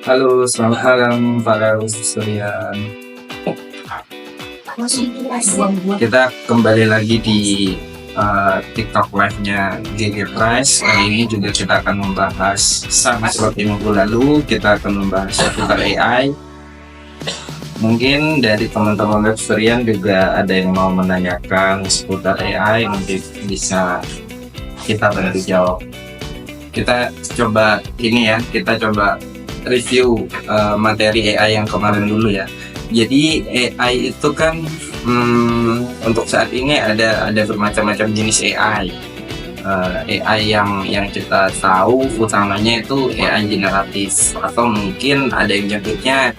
Halo, selamat malam para usuterian. Kita kembali lagi di TikTok Live-nya Gigi Price. Kali ini juga kita akan membahas sama seperti minggu lalu, kita akan membahas seputar AI. Mungkin dari teman-teman usuterian juga ada yang mau menanyakan seputar AI, nanti bisa kita bantu jawab. Kita coba review materi AI yang kemarin dulu ya. Jadi AI itu kan untuk saat ini ada bermacam-macam jenis AI. AI yang kita tahu utamanya itu AI generatif, atau mungkin ada yang nyebutnya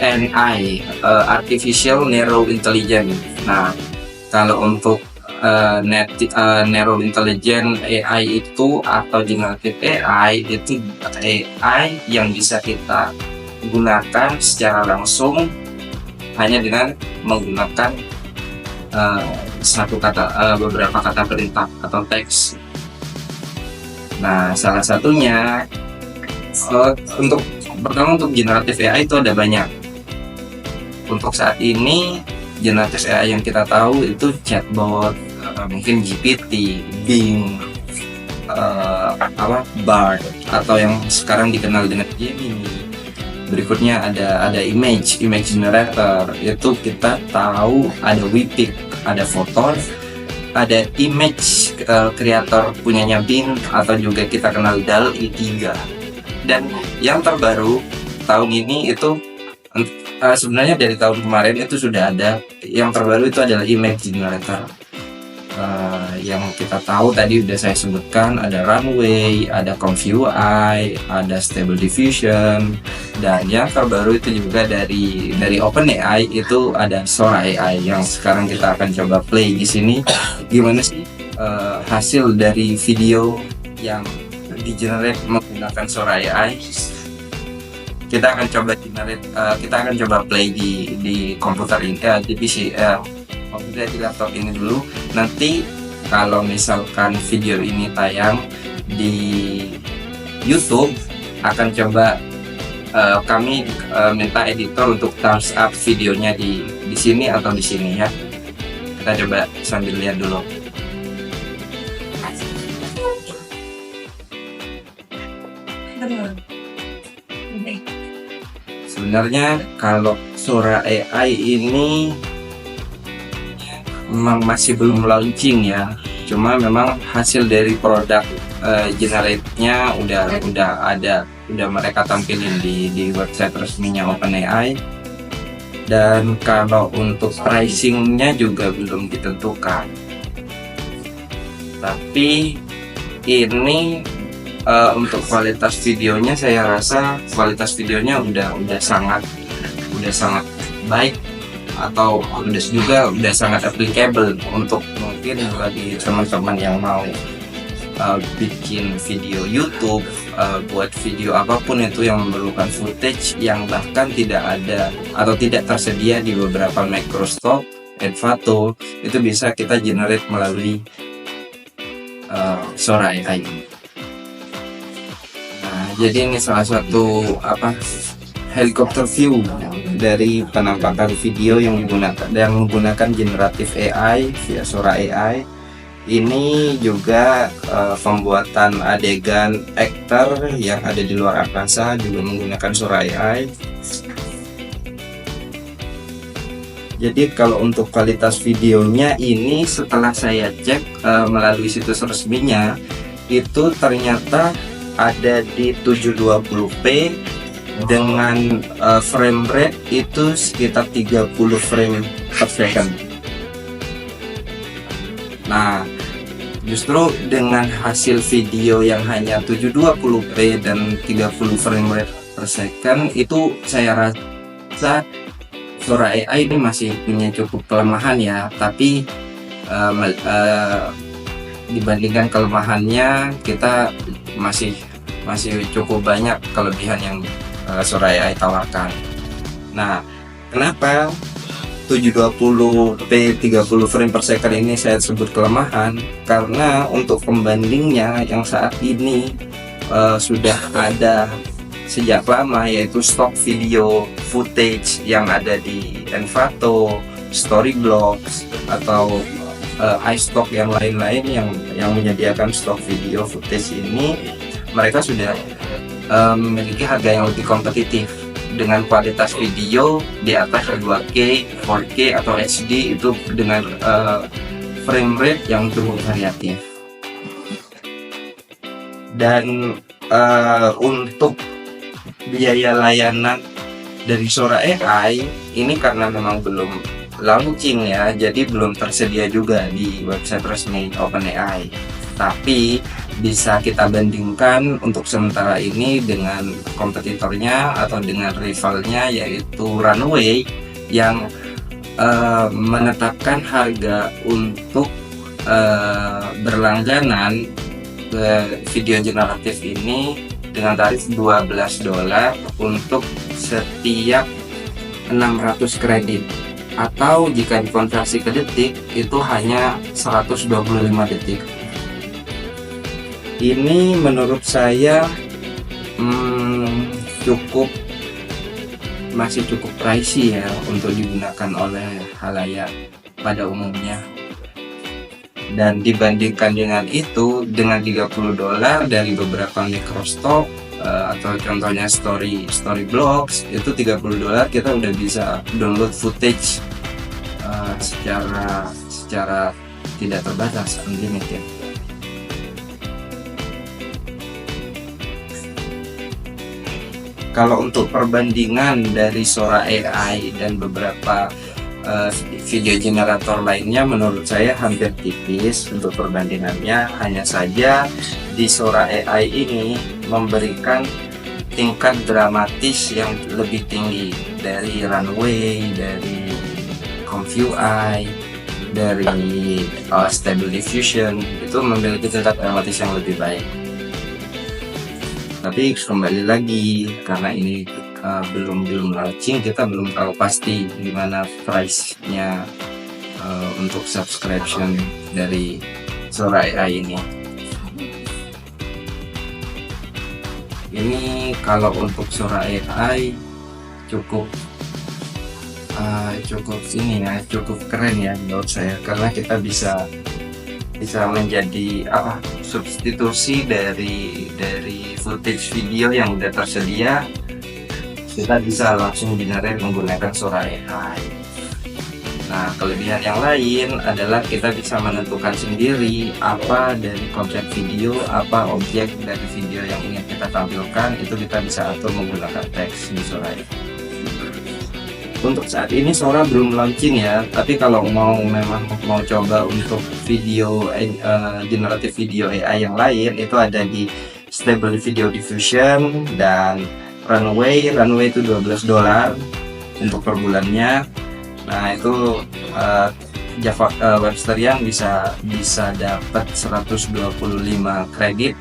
ANI, Artificial Narrow Intelligence. Nah, kalau untuk Narrow Intelligence AI itu atau Generative AI itu AI yang bisa kita gunakan secara langsung hanya dengan menggunakan beberapa kata perintah atau teks. Nah, salah satunya untuk Generative AI itu ada banyak. Untuk saat ini Generative AI yang kita tahu itu chatbot, mungkin GPT, Bing, Bard, atau yang sekarang dikenal dengan Gemini. Berikutnya ada image generator, itu kita tahu ada Wipik, ada Photon, ada image creator punyanya Bing, atau juga kita kenal DALL-E 3. Dan yang terbaru tahun ini itu sebenarnya dari tahun kemarin itu sudah ada. Yang terbaru itu adalah image generator. Yang kita tahu tadi udah saya sebutkan, ada Runway, ada ConvUI, ada Stable Diffusion, dan yang terbaru itu juga dari OpenAI itu ada Sora AI yang sekarang kita akan coba play di sini. Gimana sih hasil dari video yang di-generate menggunakan Sora AI? Kita akan coba play di komputer ini, di PC, komputer di laptop ini dulu. Nanti kalau misalkan video ini tayang di YouTube, akan coba kami minta editor untuk thumbs up videonya di sini atau di sini ya. Kita coba sambil lihat dulu. Sebenarnya kalau Sora AI ini memang masih belum launching ya, cuma memang hasil dari produk generate-nya udah mereka tampilin di website resminya OpenAI. Dan kalau untuk pricingnya juga belum ditentukan, tapi ini untuk kualitas videonya, saya rasa kualitas videonya udah sangat baik, atau udah sangat applicable untuk mungkin bagi teman-teman yang mau bikin video YouTube, buat video apapun itu yang memerlukan footage yang bahkan tidak ada atau tidak tersedia di beberapa Microsoft Envato, itu bisa kita generate melalui Sora AI. Jadi ini salah satu helikopter view dari penampakan video yang menggunakan generatif AI via Sora AI. Ini juga pembuatan adegan aktor yang ada di luar angkasa juga menggunakan Sora AI. Jadi kalau untuk kualitas videonya ini, setelah saya cek melalui situs resminya, itu ternyata ada di 720p dengan frame rate itu sekitar 30 frame per second. Nah, justru dengan hasil video yang hanya 720p dan 30 frame rate per second, itu saya rasa Sora AI ini masih punya cukup kelemahan ya. Tapi dibandingkan kelemahannya, kita masih cukup banyak kelebihan yang Sora AI tawarkan. Nah, kenapa 720p 30 frame per second ini saya sebut kelemahan? Karena untuk pembandingnya yang saat ini sudah ada sejak lama, yaitu stock video footage yang ada di Envato, Storyblocks, atau iStock yang lain-lain yang menyediakan stock video footage ini. Mereka sudah memiliki harga yang lebih kompetitif dengan kualitas video di atas 2K, 4K atau HD, itu dengan frame rate yang cukup variatif. Dan untuk biaya layanan dari Sora AI ini karena memang belum launching ya, jadi belum tersedia juga di website resmi OpenAI. Tapi bisa kita bandingkan untuk sementara ini dengan kompetitornya atau dengan rivalnya, yaitu Runway, yang menetapkan harga untuk berlangganan video generatif ini dengan tarif $12 untuk setiap 600 kredit, atau jika dikonversi ke detik itu hanya 125 detik. Ini menurut saya masih cukup pricey ya untuk digunakan oleh khalayak pada umumnya. Dan dibandingkan dengan itu, dengan $30 dari beberapa microstock atau contohnya Storyblocks, itu $30 kita udah bisa download footage secara tidak terbatas, unlimited. Kalau untuk perbandingan dari Sora AI dan beberapa video generator lainnya, menurut saya hampir tipis untuk perbandingannya. Hanya saja di Sora AI ini memberikan tingkat dramatis yang lebih tinggi dari Runway, dari ComFuI, dari Stable Diffusion, itu memiliki tingkat dramatis yang lebih baik. Tapi kembali lagi, karena ini belum launching, kita belum tahu pasti gimana price-nya untuk subscription dari Sora AI ini. Ini kalau untuk Sora AI cukup cukup keren ya menurut saya, karena kita bisa menjadi substitusi dari footage video yang udah tersedia. Kita bisa langsung generate menggunakan Sora AI. Nah, kelebihan yang lain adalah kita bisa menentukan sendiri apa dari konsep video, apa objek dari video yang ingin kita tampilkan, itu kita bisa atur menggunakan teks di Sora AI. Untuk saat ini Sora belum launching ya, tapi kalau memang mau coba untuk video generatif video AI yang lain, itu ada di Stable Video Diffusion dan Runway itu $12 untuk per bulannya. Nah, itu Java Websterian bisa dapat 125 kredit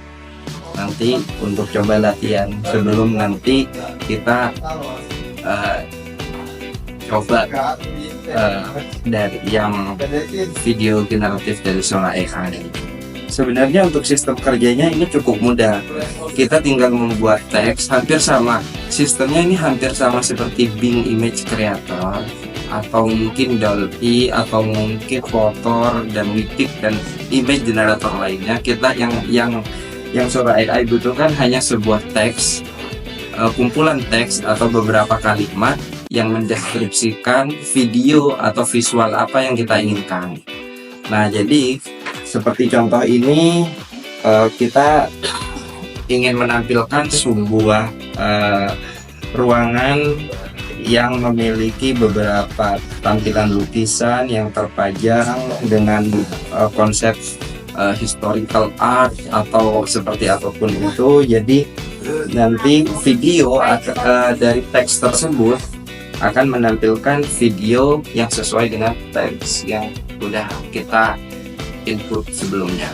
nanti untuk coba latihan, sebelum nanti kita coba dari yang video generatif dari Sora AI. Sebenarnya untuk sistem kerjanya ini cukup mudah. Kita tinggal membuat teks, hampir sama sistemnya, ini hampir sama seperti Bing Image Creator atau mungkin Dolphy atau mungkin Photor dan Wipik dan image generator lainnya. Kita yang Sora AI butuhkan hanya sebuah teks, kumpulan teks atau beberapa kalimat yang mendeskripsikan video atau visual apa yang kita inginkan. Nah, jadi seperti contoh ini, kita ingin menampilkan sebuah ruangan yang memiliki beberapa tampilan lukisan yang terpajang dengan konsep historical art atau seperti apapun itu. Jadi nanti video dari teks tersebut akan menampilkan video yang sesuai dengan teks yang udah kita input sebelumnya.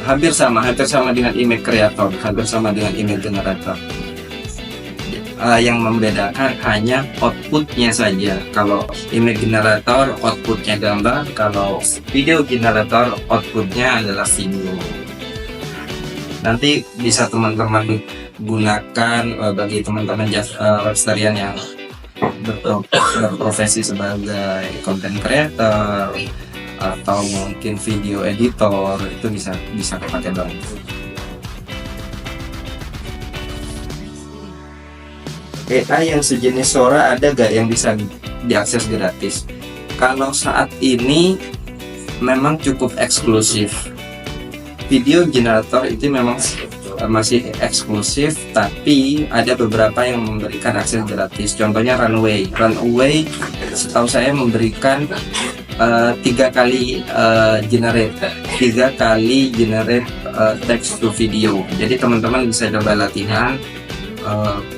Hampir sama dengan image creator, hampir sama dengan image generator. Yang membedakan hanya outputnya saja. Kalau image generator outputnya gambar, kalau video generator outputnya adalah video. Nanti bisa teman-teman gunakan bagi teman-teman Websterian yang berprofesi sebagai content creator atau mungkin video editor, itu bisa kepakai banget. AI yang sejenis Sora ada gak yang bisa diakses gratis? Kalau saat ini memang cukup eksklusif. Video generator itu memang masih eksklusif, tapi ada beberapa yang memberikan akses gratis. Contohnya Runway. Runway setahu saya memberikan 3 kali generate text to video. Jadi teman-teman bisa coba latihan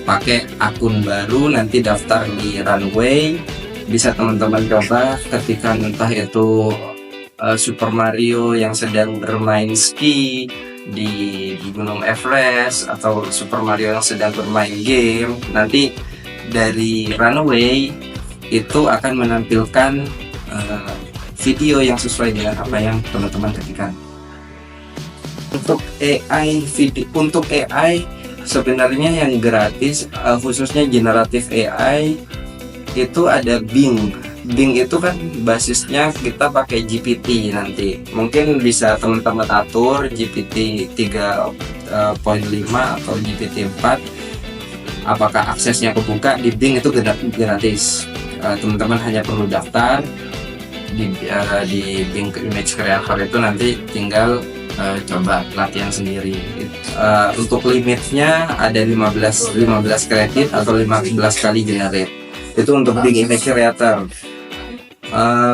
pakai akun baru, nanti daftar di Runway. Bisa teman-teman coba ketika entah itu Super Mario yang sedang bermain ski di Gunung Everest, atau Super Mario yang sedang bermain game, nanti dari Runway itu akan menampilkan video yang sesuai dengan apa yang teman-teman ketikkan. Untuk AI sebenarnya yang gratis, khususnya generatif AI, itu ada Bing. Bing itu kan basisnya kita pakai GPT. Nanti mungkin bisa teman-teman atur GPT 3.5 atau GPT 4 apakah aksesnya kebuka. Di Bing itu gratis. Teman-teman hanya perlu daftar di Bing Image Creator itu, nanti tinggal coba latihan sendiri. Untuk limitnya ada 15 kredit atau 15 kali generate. Itu untuk Bing Image Creator.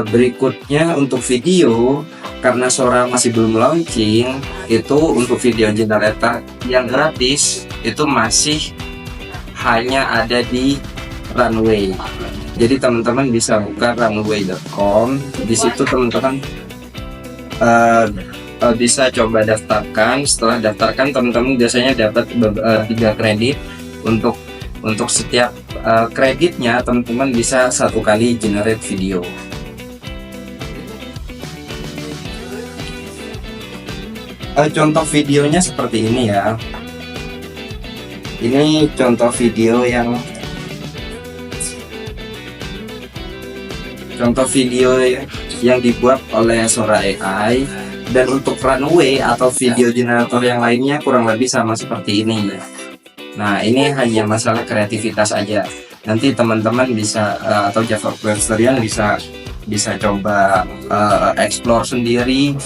Berikutnya untuk video, karena Sora masih belum launching, itu untuk video generator yang gratis itu masih hanya ada di Runway. Jadi teman-teman bisa buka runway.com. Di situ teman-teman bisa coba daftarkan. Setelah daftarkan, teman-teman biasanya dapat 3 kredit. Untuk setiap kreditnya teman-teman bisa 1 kali generate video. Contoh videonya seperti ini ya. Ini contoh video yang dibuat oleh Sora AI. Dan untuk Runway atau video generator yang lainnya kurang lebih sama seperti ini. Nah, ini hanya masalah kreativitas aja. Nanti teman-teman bisa atau Java Websterian bisa coba explore sendiri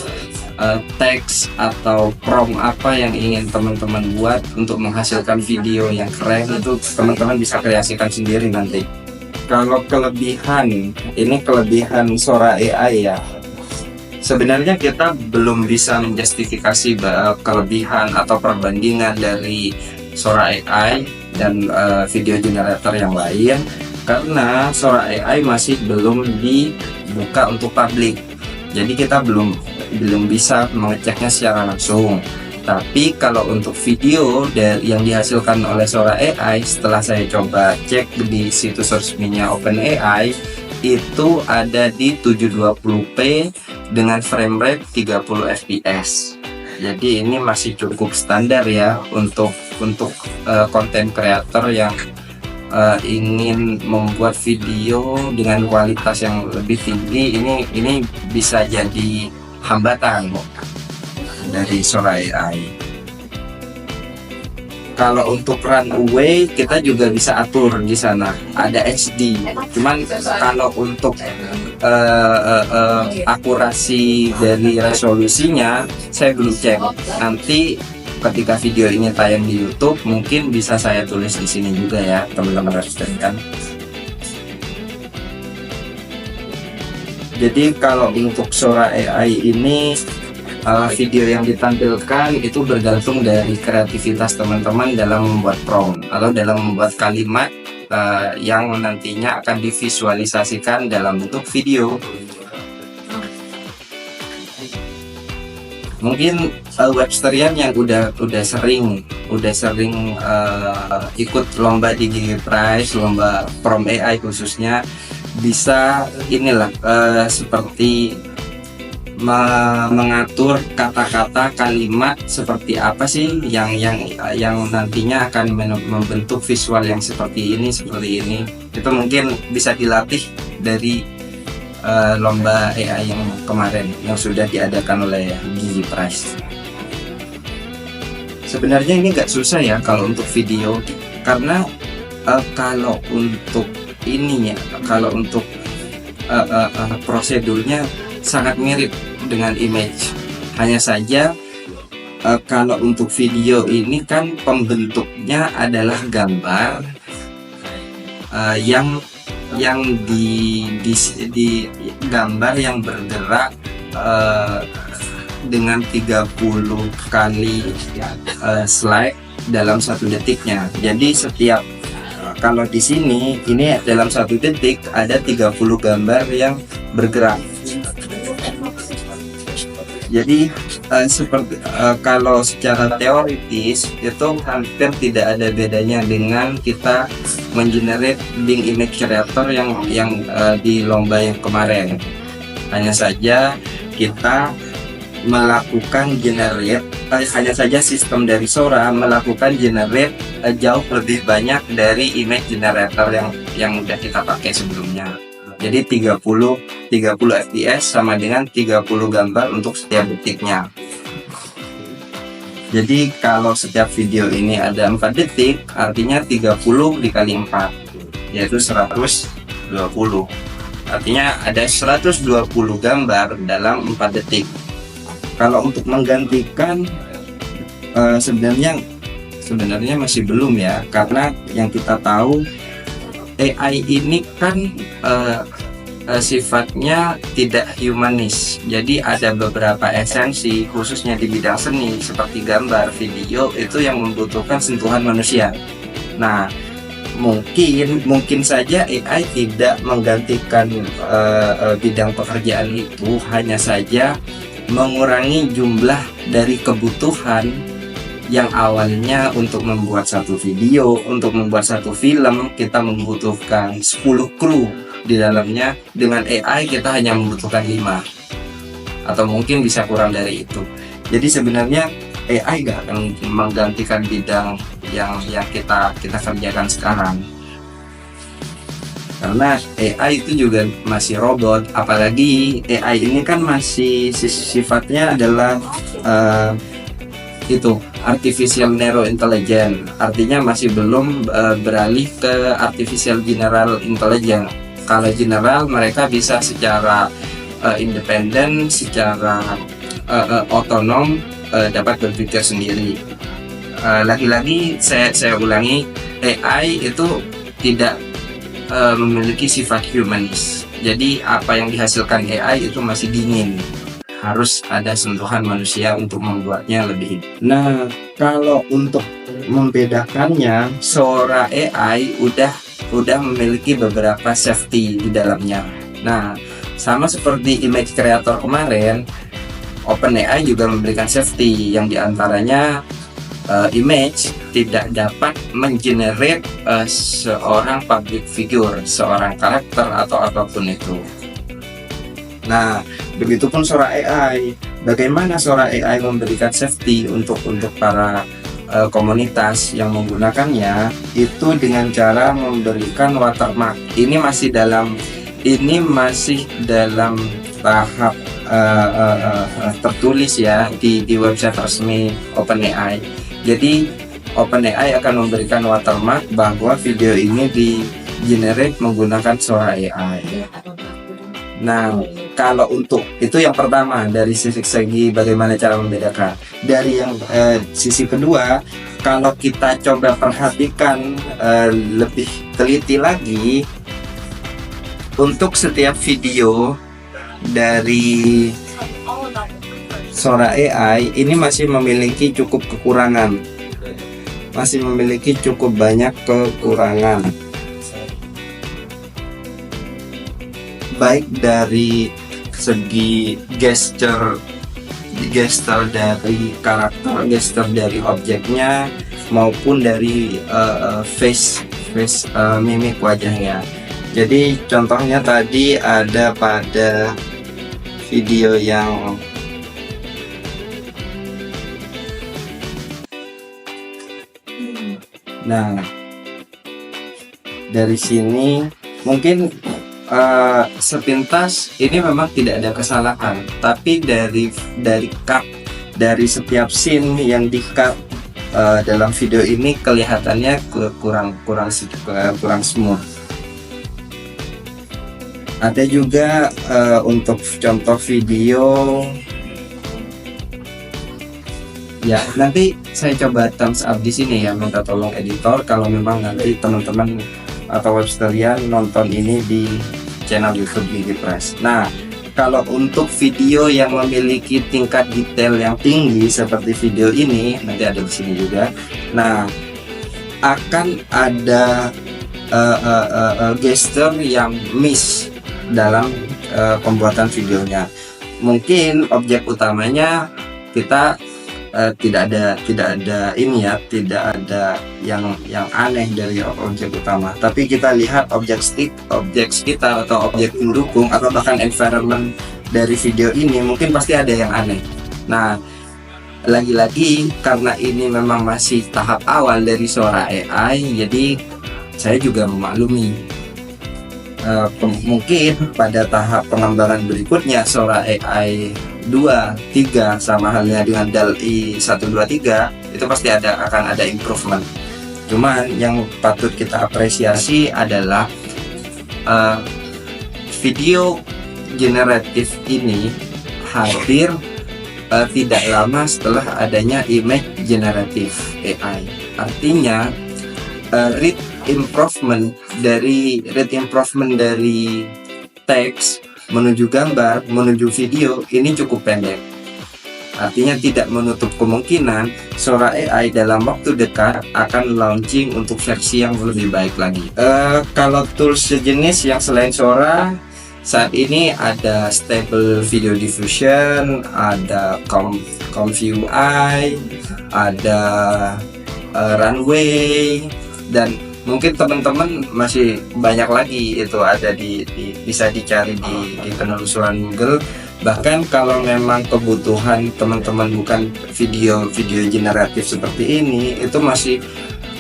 teks atau prompt apa yang ingin teman-teman buat untuk menghasilkan video yang keren. Itu teman-teman bisa kreasikan sendiri nanti. Kalau kelebihan Sora AI ya, sebenarnya kita belum bisa menjustifikasi kelebihan atau perbandingan dari Sora AI dan video generator yang lain, karena Sora AI masih belum dibuka untuk publik. Jadi kita belum bisa mengeceknya secara langsung. Tapi kalau untuk video yang dihasilkan oleh Sora AI, setelah saya coba cek di situs resminya OpenAI, itu ada di 720p dengan frame rate 30 fps. Jadi ini masih cukup standar ya untuk konten creator yang ingin membuat video dengan kualitas yang lebih tinggi. Ini bisa jadi hambatan dari Sora AI. Kalau untuk Runway kita juga bisa atur di sana, ada HD. Cuman kalau untuk akurasi dari resolusinya saya belum cek. Nanti ketika video ini tayang di YouTube mungkin bisa saya tulis di sini juga ya, teman-teman registrasikan. Jadi kalau untuk Sora AI ini video yang ditampilkan itu bergantung dari kreativitas teman-teman dalam membuat prompt atau dalam membuat kalimat yang nantinya akan divisualisasikan dalam bentuk video. Mungkin Websterian yang udah sering ikut lomba Digi Prize, lomba Prompt AI khususnya, bisa seperti mengatur kata-kata kalimat seperti apa sih yang nantinya akan membentuk visual yang seperti ini. Itu mungkin bisa dilatih dari lomba AI yang kemarin yang sudah diadakan oleh Gizi Prize. Sebenarnya ini nggak susah ya kalau untuk video, karena kalau untuk ininya, kalau untuk prosedurnya sangat mirip dengan image. Hanya saja kalau untuk video ini kan pembentuknya adalah gambar yang di gambar yang bergerak dengan 30 kali slide dalam 1 detiknya. Jadi setiap kalau di sini ini dalam 1 detik ada 30 gambar yang bergerak. Jadi seperti kalau secara teoritis itu hampir tidak ada bedanya dengan kita mengenerate link image creator yang di lomba yang kemarin. Hanya saja kita melakukan generate, hanya saja sistem dari Sora melakukan generate jauh lebih banyak dari image generator yang udah kita pakai sebelumnya. Jadi 30 fps sama dengan 30 gambar untuk setiap detiknya. Jadi kalau setiap video ini ada 4 detik, artinya 30 dikali 4 yaitu 120. Artinya ada 120 gambar dalam 4 detik. Kalau untuk menggantikan sebenarnya masih belum ya, karena yang kita tahu AI ini kan sifatnya tidak humanis. Jadi ada beberapa esensi khususnya di bidang seni seperti gambar, video itu yang membutuhkan sentuhan manusia. Nah, mungkin saja AI tidak menggantikan bidang pekerjaan itu, hanya saja mengurangi jumlah dari kebutuhan yang awalnya untuk membuat satu video, untuk membuat satu film kita membutuhkan 10 kru di dalamnya. Dengan AI kita hanya membutuhkan 5 atau mungkin bisa kurang dari itu. Jadi sebenarnya AI gak akan menggantikan bidang yang kita kerjakan sekarang, karena AI itu juga masih robot. Apalagi AI ini kan masih sifatnya adalah itu artificial narrow intelligence, artinya masih belum beralih ke artificial general intelligence. Kalau general mereka bisa secara independen, secara otonom dapat berpikir sendiri. Lagi-lagi saya ulangi, AI itu tidak memiliki sifat humanis. Jadi apa yang dihasilkan AI itu masih dingin, harus ada sentuhan manusia untuk membuatnya lebih hidup. Nah, kalau untuk membedakannya, Sora AI udah memiliki beberapa safety di dalamnya. Nah, sama seperti image creator kemarin, OpenAI juga memberikan safety yang diantaranya image tidak dapat menggenerate seorang public figure, seorang karakter atau apapun itu. Nah, begitupun Sora AI. Bagaimana Sora AI memberikan safety untuk para komunitas yang menggunakannya itu dengan cara memberikan watermark. Ini masih dalam tahap tertulis ya di website resmi OpenAI. Jadi OpenAI akan memberikan watermark bahwa video ini di-generate menggunakan Sora AI. Nah, kalau untuk itu yang pertama dari segi bagaimana cara membedakan. Dari yang sisi kedua, kalau kita coba perhatikan lebih teliti lagi, untuk setiap video dari Sora AI ini masih memiliki cukup kekurangan, masih memiliki cukup banyak kekurangan, baik dari segi gesture dari karakter, gesture dari objeknya, maupun dari face mimik wajahnya. Jadi contohnya tadi ada pada video yang nah dari sini mungkin sepintas ini memang tidak ada kesalahan, tapi dari cut dari setiap scene yang di cut dalam video ini kelihatannya kurang smooth. Ada juga untuk contoh video ya, nanti saya coba thumbs up di sini ya, minta tolong editor kalau memang nanti teman-teman atau web sekalian nonton ini di channel YouTube Gigi Press. Nah, kalau untuk video yang memiliki tingkat detail yang tinggi seperti video ini, nanti ada di sini juga. Nah, akan ada gesture yang miss dalam pembuatan videonya. Mungkin objek utamanya kita tidak ada ini ya, tidak ada yang aneh dari objek utama, tapi kita lihat objek sekitar atau objek pendukung atau bahkan environment dari video ini mungkin pasti ada yang aneh. Nah, lagi-lagi karena ini memang masih tahap awal dari Sora AI, jadi saya juga memaklumi mungkin pada tahap pengembangan berikutnya Sora AI 2, 3 sama halnya dengan DALL-E 1, 2, 3 itu pasti akan ada improvement. Cuman yang patut kita apresiasi adalah video generatif ini hadir tidak lama setelah adanya image generatif AI. Artinya rate improvement dari teks menuju gambar menuju video ini cukup pendek. Artinya tidak menutup kemungkinan Sora AI dalam waktu dekat akan launching untuk versi yang lebih baik lagi. Kalau tools sejenis yang selain Sora saat ini ada Stable Video Diffusion, ada ComView-AI, ada Runway, dan mungkin teman-teman masih banyak lagi itu ada bisa dicari di penelusuran Google. Bahkan kalau memang kebutuhan teman-teman bukan video generatif seperti ini, itu masih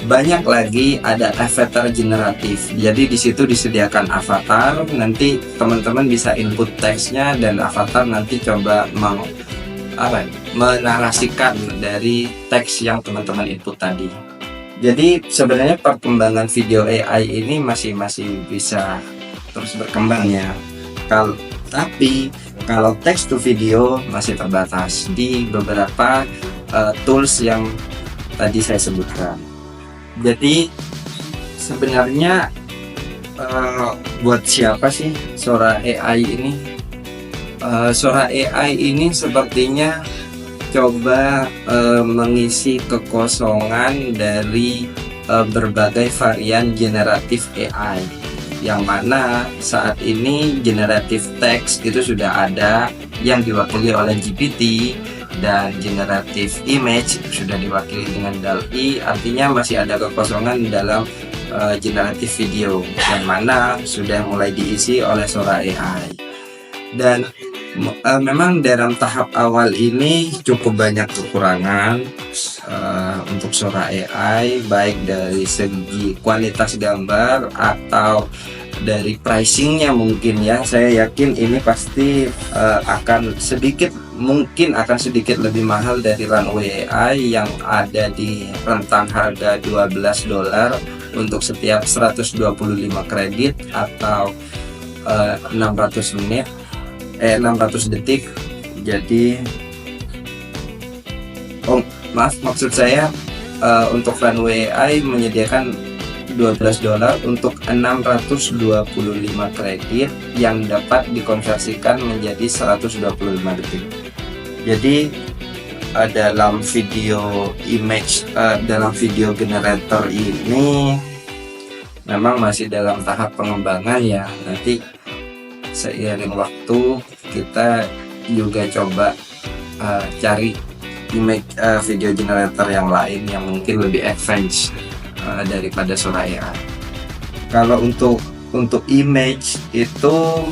banyak lagi ada avatar generatif. Jadi di situ disediakan avatar, nanti teman-teman bisa input teksnya dan avatar nanti coba menarasikan dari teks yang teman-teman input tadi. Jadi sebenarnya perkembangan video AI ini masih bisa terus berkembang ya. Tapi kalau text to video masih terbatas di beberapa tools yang tadi saya sebutkan. Jadi sebenarnya buat siapa sih Sora AI ini? Sora AI ini sepertinya coba mengisi kekosongan dari berbagai varian generatif AI, yang mana saat ini generatif text itu sudah ada yang diwakili oleh GPT, dan generatif image sudah diwakili dengan DALL-E. Artinya masih ada kekosongan dalam generatif video, yang mana sudah mulai diisi oleh Sora AI. Dan memang dalam tahap awal ini cukup banyak kekurangan untuk Sora AI, baik dari segi kualitas gambar atau dari pricingnya mungkin ya. Saya yakin ini pasti akan sedikit lebih mahal dari Runway AI yang ada di rentang harga $12 untuk setiap 125 kredit atau 600 detik. Jadi maksud saya untuk Runway AI menyediakan $12 untuk 625 kredit yang dapat dikonversikan menjadi 125 detik. Jadi dalam video generator ini memang masih dalam tahap pengembangan ya. Nanti seiring waktu kita juga coba cari image video generator yang lain yang mungkin lebih advance daripada Sora AI. Kalau untuk image itu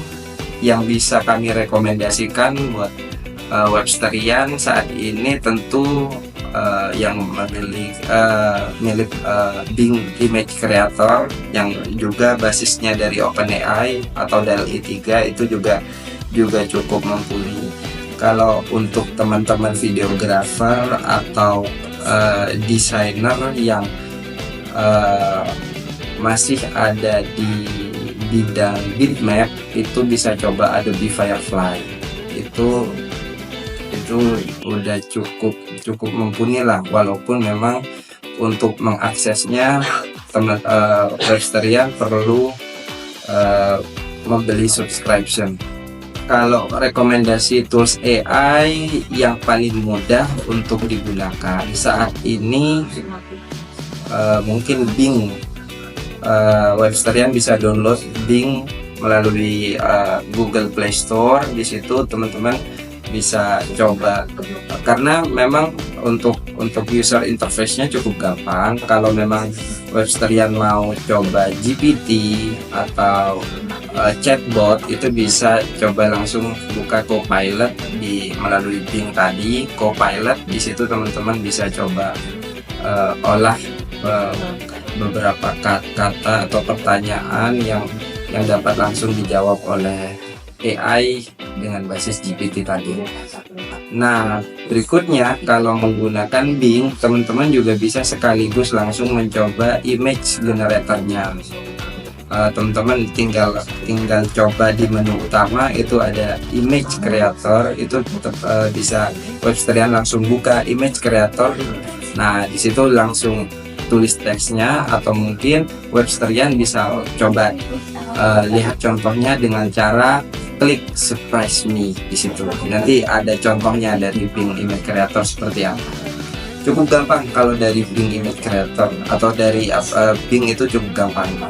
yang bisa kami rekomendasikan buat Websterian saat ini tentu yang milik Bing Image Creator yang juga basisnya dari OpenAI atau DALL-E 3 itu juga cukup mumpuni. Kalau untuk teman-teman videographer atau desainer yang masih ada di bidang bitmap, itu bisa coba Adobe Firefly. Itu udah cukup mumpuni lah, walaupun memang untuk mengaksesnya Websterian perlu membeli subscription. Kalau rekomendasi tools AI yang paling mudah untuk digunakan saat ini mungkin Bing. Websterian bisa download Bing melalui Google Play Store. Di situ teman-teman bisa coba, karena memang untuk user interface-nya cukup gampang. Kalau memang Websterian mau coba GPT atau chatbot, itu bisa coba langsung buka Copilot melalui Bing tadi. Copilot di situ teman-teman bisa coba olah beberapa kata atau pertanyaan yang dapat langsung dijawab oleh AI dengan basis GPT tadi. Nah, berikutnya kalau menggunakan Bing, teman-teman juga bisa sekaligus langsung mencoba image generatornya. Teman-teman tinggal coba di menu utama, itu ada image creator, itu bisa Websterian langsung buka image creator. Nah, disitu langsung tulis teksnya, atau mungkin Websterian bisa coba lihat contohnya dengan cara klik surprise me di situ. Nanti ada contohnya dari Bing Image Creator seperti apa. Cukup gampang kalau dari Bing Image Creator atau dari Bing, itu cukup gampang.